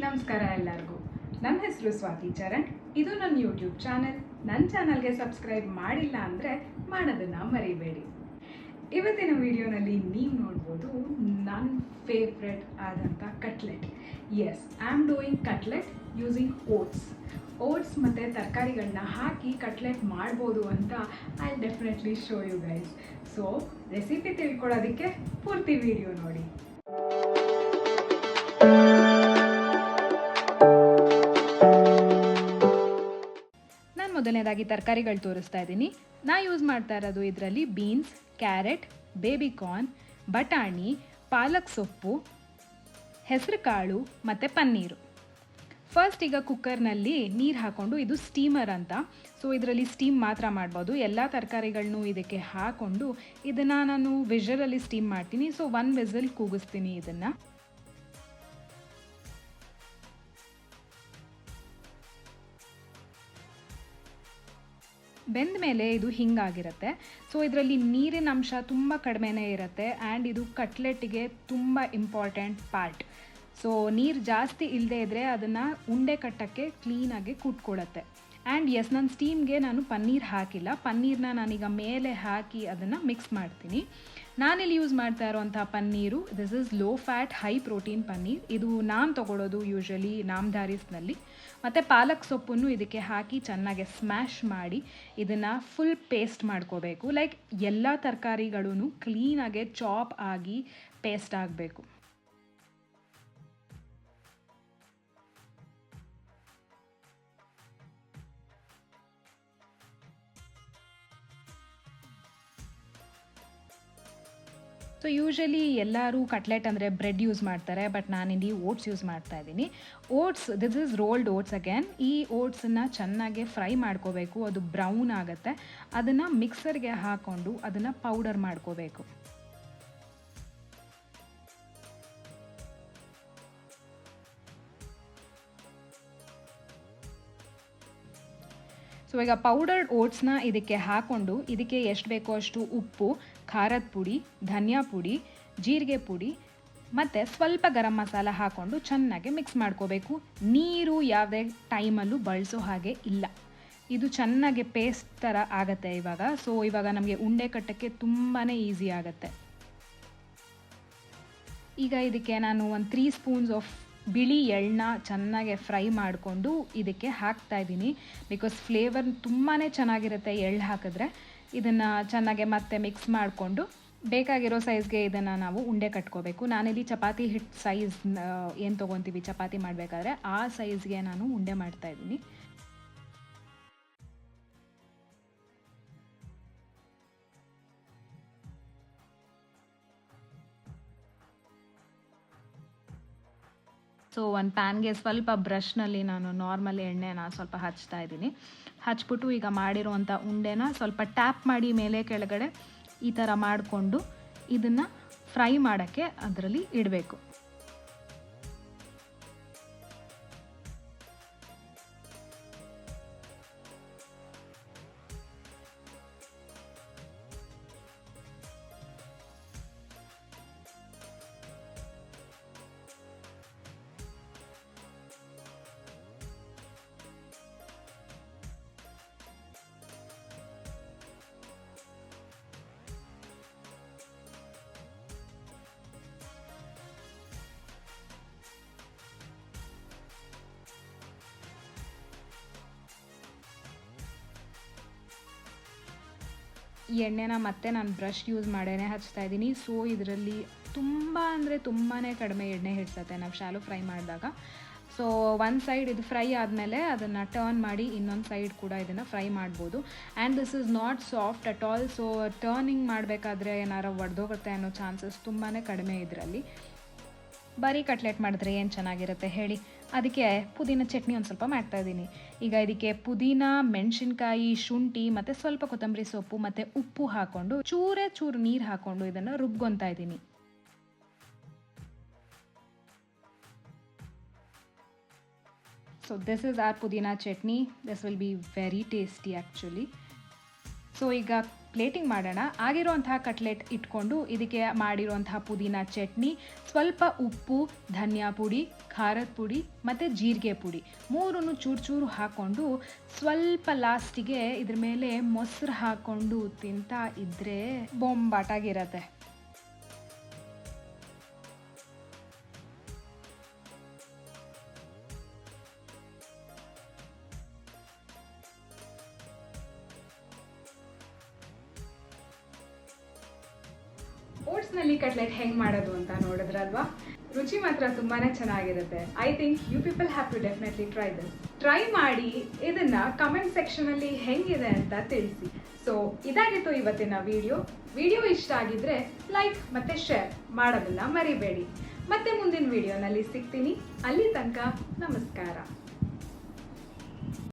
ನಮಸ್ಕಾರ ಎಲ್ಲರಿಗೂ. ನನ್ನ ಹೆಸರು ಸ್ವಾತಿ ಚರಣ್. ಇದು ನನ್ನ ಯೂಟ್ಯೂಬ್ ಚಾನೆಲ್. ನನ್ನ ಚಾನಲ್ಗೆ ಸಬ್ಸ್ಕ್ರೈಬ್ ಮಾಡಿಲ್ಲ ಅಂದರೆ ಮಾಡೋದನ್ನು ಮರಿಬೇಡಿ. ಇವತ್ತಿನ ವಿಡಿಯೋನಲ್ಲಿ ನೀವು ನೋಡ್ಬೋದು ನನ್ನ ಫೇವ್ರೆಟ್ ಆದಂಥ cutlet. Yes, I am doing cutlet using oats ಮತ್ತು ತರಕಾರಿಗಳನ್ನ ಹಾಕಿ ಕಟ್ಲೆಟ್ ಮಾಡ್ಬೋದು ಅಂತ I definitely show you guys. So recipe ತಿಳ್ಕೊಳ್ಳೋದಕ್ಕೆ ಪೂರ್ತಿ ವಿಡಿಯೋ ನೋಡಿ. ಮೊದಲನೇದಾಗಿ ತರಕಾರಿಗಳು ತೋರಿಸ್ತಾ ಇದ್ದೀನಿ. ನಾ ಯೂಸ್ ಮಾಡ್ತಾ ಇರೋದು ಇದರಲ್ಲಿ ಬೀನ್ಸ್, ಕ್ಯಾರೆಟ್, ಬೇಬಿಕಾರ್ನ್, ಬಟಾಣಿ, ಪಾಲಕ್ ಸೊಪ್ಪು, ಹೆಸರು ಕಾಳು ಮತ್ತು ಪನ್ನೀರು. ಫಸ್ಟ್ ಈಗ ಕುಕ್ಕರ್ನಲ್ಲಿ ನೀರು ಹಾಕ್ಕೊಂಡು, ಇದು ಸ್ಟೀಮರ್ ಅಂತ, ಸೊ ಇದರಲ್ಲಿ ಸ್ಟೀಮ್ ಮಾತ್ರ ಮಾಡ್ಬೋದು. ಎಲ್ಲ ತರಕಾರಿಗಳನ್ನೂ ಇದಕ್ಕೆ ಹಾಕ್ಕೊಂಡು ಇದನ್ನು ನಾನು ವಿಷಲಲ್ಲಿ ಸ್ಟೀಮ್ ಮಾಡ್ತೀನಿ. ಸೊ 1 ವಿಸಲ್ ಕೂಗಿಸ್ತೀನಿ. ಇದನ್ನು ಬೆಂದ ಮೇಲೆ ಇದು ಹಿಂಗಾಗಿರುತ್ತೆ. ಸೊ ಇದರಲ್ಲಿ ನೀರಿನ ಅಂಶ ತುಂಬ ಕಡಿಮೆನೇ ಇರುತ್ತೆ ಆ್ಯಂಡ್ ಇದು ಕಟ್ಲೆಟ್ಗೆ ತುಂಬ ಇಂಪಾರ್ಟೆಂಟ್ ಪಾರ್ಟ್. ಸೊ ನೀರು ಜಾಸ್ತಿ ಇಲ್ಲದೆ ಇದ್ದರೆ ಅದನ್ನು ಉಂಡೆ ಕಟ್ಟೋಕ್ಕೆ ಕ್ಲೀನಾಗಿ ಕುಟ್ಕೊಳ್ಳುತ್ತೆ. ಆ್ಯಂಡ್ ಎಸ್, ನಾನು ಸ್ಟೀಮ್ಗೆ ನಾನು ಪನ್ನೀರ್ ಹಾಕಿಲ್ಲ. ಪನ್ನೀರನ್ನ ನಾನೀಗ ಮೇಲೆ ಹಾಕಿ ಅದನ್ನು ಮಿಕ್ಸ್ ಮಾಡ್ತೀನಿ. ನಾನಿಲ್ಲಿ ಯೂಸ್ ಮಾಡ್ತಾ ಇರೋವಂಥ paneer this is low fat high protein paneer. ಇದು ನಾನು ತೊಗೊಳೋದು ಯೂಶ್ವಲಿ ನಾಮಧಾರೀಸ್ನಲ್ಲಿ. ಮತ್ತು ಪಾಲಕ್ ಸೊಪ್ಪನ್ನು ಇದಕ್ಕೆ ಹಾಕಿ ಚೆನ್ನಾಗಿ ಸ್ಮ್ಯಾಶ್ ಮಾಡಿ ಇದನ್ನು ಫುಲ್ ಪೇಸ್ಟ್ ಮಾಡ್ಕೋಬೇಕು. ಲೈಕ್ ಎಲ್ಲ ತರಕಾರಿಗಳೂ ಕ್ಲೀನಾಗೆ ಚಾಪ್ ಆಗಿ ಪೇಸ್ಟ್ ಆಗಬೇಕು. ಸೊ ಯೂಶ್ವಲಿ ಎಲ್ಲರೂ ಕಟ್ಲೆಟ್ ಅಂದರೆ ಬ್ರೆಡ್ ಯೂಸ್ ಮಾಡ್ತಾರೆ, ಬಟ್ ನಾನಿಲ್ಲಿ ಓಟ್ಸ್ ಯೂಸ್ ಮಾಡ್ತಾ ಇದ್ದೀನಿ. Oats, this is rolled oats again. ಈ ಓಟ್ಸನ್ನು ಚೆನ್ನಾಗಿ ಫ್ರೈ ಮಾಡ್ಕೋಬೇಕು, ಅದು ಬ್ರೌನ್ ಆಗುತ್ತೆ. ಅದನ್ನು ಮಿಕ್ಸರ್ಗೆ ಹಾಕ್ಕೊಂಡು ಅದನ್ನು ಪೌಡರ್ ಮಾಡ್ಕೋಬೇಕು. ಸೊ ಈಗ ಪೌಡರ್ಡ್ ಓಟ್ಸ್ನ ಇದಕ್ಕೆ ಹಾಕ್ಕೊಂಡು ಇದಕ್ಕೆ ಎಷ್ಟು ಬೇಕೋ ಅಷ್ಟು ಉಪ್ಪು, ಖಾರದ ಪುಡಿ, ಧನಿಯಾ ಪುಡಿ, ಜೀರಿಗೆ ಪುಡಿ ಮತ್ತು ಸ್ವಲ್ಪ ಗರಂ ಮಸಾಲ ಹಾಕ್ಕೊಂಡು ಚೆನ್ನಾಗಿ ಮಿಕ್ಸ್ ಮಾಡ್ಕೋಬೇಕು. ನೀರು ಯಾವುದೇ ಟೈಮಲ್ಲೂ ಬಳಸೋ ಹಾಗೆ ಇಲ್ಲ. ಇದು ಚೆನ್ನಾಗಿ ಪೇಸ್ಟ್ ಥರ ಆಗುತ್ತೆ ಇವಾಗ. ಸೊ ಇವಾಗ ನಮಗೆ ಉಂಡೆ ಕಟ್ಟೋಕ್ಕೆ ತುಂಬಾ ಈಸಿ ಆಗುತ್ತೆ. ಈಗ ಇದಕ್ಕೆ ನಾನು 1 3 ಸ್ಪೂನ್ಸ್ ಆಫ್ ಬಿಳಿ ಎಳ್ಳನ್ನ ಚೆನ್ನಾಗಿ ಫ್ರೈ ಮಾಡಿಕೊಂಡು ಇದಕ್ಕೆ ಹಾಕ್ತಾ ಇದ್ದೀನಿ. ಬಿಕಾಸ್ ಫ್ಲೇವರ್ ತುಂಬಾ ಚೆನ್ನಾಗಿರುತ್ತೆ ಎಳ್ಳು ಹಾಕಿದ್ರೆ. ಇದನ್ನು ಚೆನ್ನಾಗಿ ಮತ್ತೆ ಮಿಕ್ಸ್ ಮಾಡಿಕೊಂಡು ಬೇಕಾಗಿರೋ ಸೈಜ್ಗೆ ಇದನ್ನು ನಾವು ಉಂಡೆ ಕಟ್ಕೋಬೇಕು. ನಾನಿಲ್ಲಿ ಚಪಾತಿ ಹಿಟ್ಟು ಸೈಜ್ ಏನು ತೊಗೊತೀವಿ ಚಪಾತಿ ಮಾಡಬೇಕಾದ್ರೆ ಆ ಸೈಜ್ಗೆ ನಾನು ಉಂಡೆ ಮಾಡ್ತಾಯಿದ್ದೀನಿ. ಸೊ ಒಂದು ಪ್ಯಾನ್ಗೆ ಸ್ವಲ್ಪ ಬ್ರಷ್ನಲ್ಲಿ ನಾನು ನಾರ್ಮಲ್ ಎಣ್ಣೆನ ಸ್ವಲ್ಪ ಹಚ್ತಾ ಇದ್ದೀನಿ. ಹಚ್ಬಿಟ್ಟು ಈಗ ಮಾಡಿರೋವಂಥ ಉಂಡೆನ ಸ್ವಲ್ಪ ಟ್ಯಾಪ್ ಮಾಡಿ ಮೇಲೆ ಕೆಳಗಡೆ ಈ ಥರ ಮಾಡಿಕೊಂಡು ಇದನ್ನು ಫ್ರೈ ಮಾಡೋಕ್ಕೆ ಅದರಲ್ಲಿ ಇಡಬೇಕು. ಈ ಎಣ್ಣೆನ ಮತ್ತೆ ನಾನು ಬ್ರಷ್ ಯೂಸ್ ಮಾಡೇ ಹಚ್ತಾ ಇದ್ದೀನಿ. ಸೊ ಇದರಲ್ಲಿ ತುಂಬ ಅಂದರೆ ತುಂಬಾ ಕಡಿಮೆ ಎಣ್ಣೆ ಹಿಡ್ಸತ್ತೆ ನಾವು ಶಾಲೋ ಫ್ರೈ ಮಾಡಿದಾಗ. ಸೊ ಒಂದು ಸೈಡ್ ಇದು ಫ್ರೈ ಆದಮೇಲೆ ಅದನ್ನು ಟರ್ನ್ ಮಾಡಿ ಇನ್ನೊಂದು ಸೈಡ್ ಕೂಡ ಇದನ್ನು ಫ್ರೈ ಮಾಡ್ಬೋದು. And this is not soft at all. So turning ಮಾಡಬೇಕಾದ್ರೆ ಏನಾರು ಒಡೆದೋಗುತ್ತೆ ಅನ್ನೋ ಚಾನ್ಸಸ್ ತುಂಬಾ ಕಡಿಮೆ ಇದರಲ್ಲಿ. ಬರೀ ಕಟ್ಲೆಟ್ ಮಾಡಿದ್ರೆ ಏನು ಚೆನ್ನಾಗಿರುತ್ತೆ ಹೇಳಿ. ಅದಕ್ಕೆ ಪುದೀನ ಚಟ್ನಿ ಒಂದು ಸ್ವಲ್ಪ ಮಾಡ್ತಾಯಿದ್ದೀನಿ. ಈಗ ಇದಕ್ಕೆ ಪುದೀನ, ಮೆಣಸಿನ್ಕಾಯಿ, ಶುಂಠಿ ಮತ್ತು ಸ್ವಲ್ಪ ಕೊತ್ತಂಬರಿ ಸೊಪ್ಪು ಮತ್ತು ಉಪ್ಪು ಹಾಕ್ಕೊಂಡು ಚೂರು ನೀರು ಹಾಕ್ಕೊಂಡು ಇದನ್ನು ರುಬ್ಕೊತಾ ಇದ್ದೀನಿ. ಸೊ ದಿಸ್ ಇಸ್ ಆರ್ ಪುದೀನ chutney. This will be very tasty actually. So ಈಗ ಪ್ಲೇಟಿಂಗ್ ಮಾಡೋಣ. ಆಗಿರುವಂತಹ ಕಟ್ಲೆಟ್ ಇಟ್ಕೊಂಡು ಇದಕ್ಕೆ ಮಾಡಿರುವಂತಹ ಪುದೀನ ಚಟ್ನಿ, ಸ್ವಲ್ಪ ಉಪ್ಪು, ಧನಿಯಾ ಪುಡಿ, ಖಾರದ ಪುಡಿ ಮತ್ತು ಜೀರಿಗೆ ಪುಡಿ ಮೂರನ್ನು ಚೂರು ಚೂರು ಹಾಕ್ಕೊಂಡು ಸ್ವಲ್ಪ ಲಾಸ್ಟಿಗೆ ಇದ್ರ ಮೇಲೆ ಮೊಸರು ಹಾಕ್ಕೊಂಡು ತಿಂತಾ ಇದ್ದರೆ ಬೊಂಬಾಟಾಗಿರತ್ತೆ. ಓಟ್ಸ್ನಲ್ಲಿ ಕಟ್ಲೆಟ್ ಹೆಂಗೆ ಮಾಡೋದು ಅಂತ ನೋಡಿದ್ರಲ್ವಾ? ರುಚಿ ಮಾತ್ರ ತುಂಬಾ ಚೆನ್ನಾಗಿರುತ್ತೆ. I think you people have to definitely try this. Try ಮಾಡಿ ಇದನ್ನು ಕಮೆಂಟ್ ಸೆಕ್ಷನಲ್ಲಿ ಹೆಂಗಿದೆ ಅಂತ ತಿಳಿಸಿ. ಸೊ ಇದಾಗಿತ್ತು ಇವತ್ತಿನ ವಿಡಿಯೋ ಇಷ್ಟ ಆಗಿದ್ರೆ ಲೈಕ್ ಮತ್ತು ಶೇರ್ ಮಾಡೋದನ್ನು ಮರಿಬೇಡಿ. ಮತ್ತೆ ಮುಂದಿನ ವಿಡಿಯೋನಲ್ಲಿ ಸಿಗ್ತೀನಿ. ಅಲ್ಲಿ ತನಕ ನಮಸ್ಕಾರ.